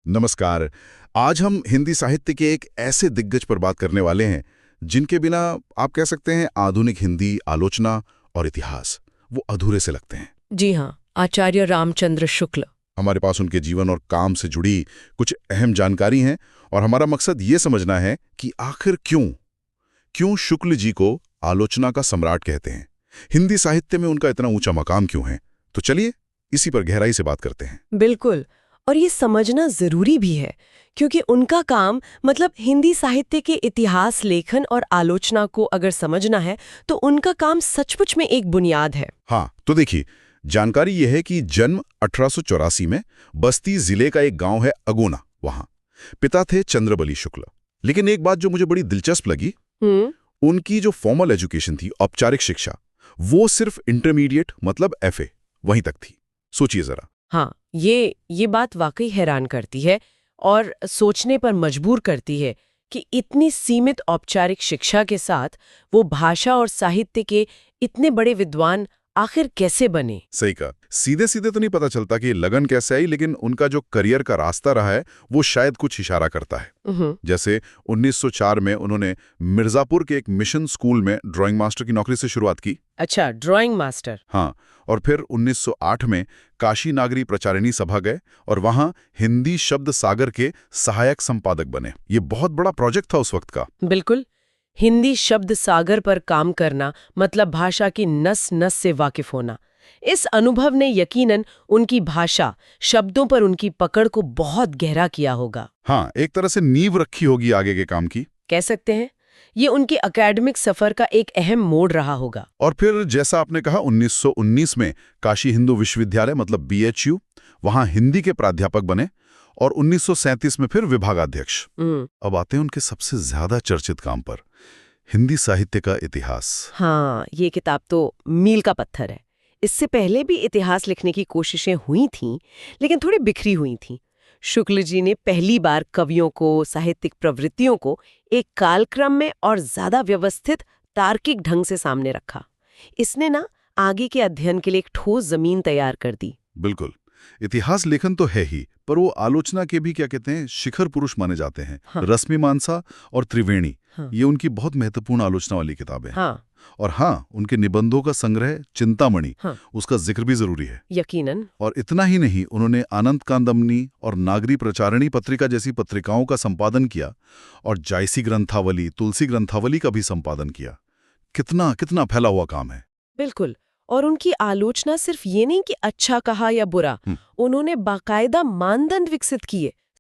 नमस्कार। आज हम हिंदी साहित्य के एक ऐसे दिग्गज पर बात करने वाले हैं जिनके बिना आप कह सकते हैं आधुनिक हिंदी आलोचना और इतिहास वो अधूरे से लगते हैं। जी हाँ, आचार्य रामचंद्र शुक्ल। हमारे पास उनके जीवन और काम से जुड़ी कुछ अहम जानकारी हैं और हमारा मकसद ये समझना है कि आखिर क्यों शुक्ल जी को आलोचना का सम्राट कहते हैं, हिंदी साहित्य में उनका इतना ऊंचा मकाम क्यों है। तो चलिए इसी पर गहराई से बात करते हैं। बिल्कुल, और ये समझना जरूरी भी है क्योंकि उनका काम मतलब हिंदी साहित्य के इतिहास लेखन और आलोचना को अगर समझना है तो उनका काम सचमुच में एक बुनियाद है। हाँ, तो देखिए, जानकारी यह है कि जन्म 1884 में बस्ती जिले का एक गांव है अगोना, वहां पिता थे चंद्रबली शुक्ल। लेकिन एक बात जो मुझे बड़ी दिलचस्प लगी, उनकी जो फॉर्मल एजुकेशन थी, औपचारिक शिक्षा, वो सिर्फ इंटरमीडिएट मतलब FA वहीं तक थी। सोचिए जरा। हाँ, ये बात वाकई हैरान करती है और सोचने पर मजबूर करती है कि इतनी सीमित औपचारिक शिक्षा के साथ वो भाषा और साहित्य के इतने बड़े विद्वान आखिर कैसे बने। सही कहा। सीधे सीधे तो नहीं पता चलता कि लगन कैसे आई, लेकिन उनका जो करियर का रास्ता रहा है वो शायद कुछ इशारा करता है। जैसे 1904 में उन्होंने मिर्जापुर के एक मिशन स्कूल में ड्राइंग मास्टर की नौकरी से शुरुआत की। अच्छा, ड्राइंग मास्टर। हाँ, और फिर 1908 में काशी नागरी प्रचारिणी सभा गए और वहां हिंदी शब्द सागर के सहायक संपादक बने। ये बहुत बड़ा प्रोजेक्ट था उस वक्त का। बिल्कुल, हिंदी शब्द सागर पर काम करना मतलब भाषा की नस नस से वाकिफ होना। इस अनुभव ने यकीनन उनकी भाषा, शब्दों पर उनकी पकड़ को बहुत गहरा किया होगा। हाँ, एक तरह से नींव रखी होगी आगे के काम की, कह सकते हैं। ये उनके एकेडमिक सफर का एक अहम मोड़ रहा होगा। और फिर जैसा आपने कहा 1919 में काशी हिंदू विश्वविद्यालय मतलब BHU, वहां हिंदी के प्राध्यापक बने और 1937 में फिर विभागाध्यक्ष। अब आते हैं उनके सबसे ज्यादा चर्चित काम पर, हिंदी साहित्य का इतिहास। हाँ, ये किताब तो मील का पत्थर है। इससे पहले भी इतिहास लिखने की कोशिशें हुई थीं, लेकिन थोड़ी बिखरी हुई थीं। शुक्ल जी ने पहली बार कवियों को, साहित्यिक प्रवृत्तियों को एक कालक्रम में और ज्यादा व्यवस्थित तार्किक ढंग से सामने रखा। इसने ना आगे के अध्ययन के लिए एक ठोस जमीन तैयार कर दी। बिल्कुल, इतिहास लेखन तो है ही, पर वो आलोचना के भी क्या कहते हैं शिखर पुरुष माने जाते हैं। हाँ। रश्मिमांसा और त्रिवेणी, हाँ। ये उनकी बहुत महत्वपूर्ण आलोचना वाली किताबें हैं। हाँ। और हाँ, उनके निबंधों का संग्रह चिंतामणि, हाँ। उसका जिक्र भी जरूरी है। यकीनन। और इतना ही नहीं, उन्होंने आनंद कांदमनी और नागरी प्रचारिणी पत्रिका जैसी पत्रिकाओं का संपादन किया और जायसी ग्रंथावली, तुलसी ग्रंथावली का भी संपादन किया। कितना कितना फैला हुआ काम है। बिल्कुल, और उनकी आलोचना सिर्फ ये नहीं कि अच्छा कहा या बुरा, उन्होंने बाकायदा मानदंड विकसित किए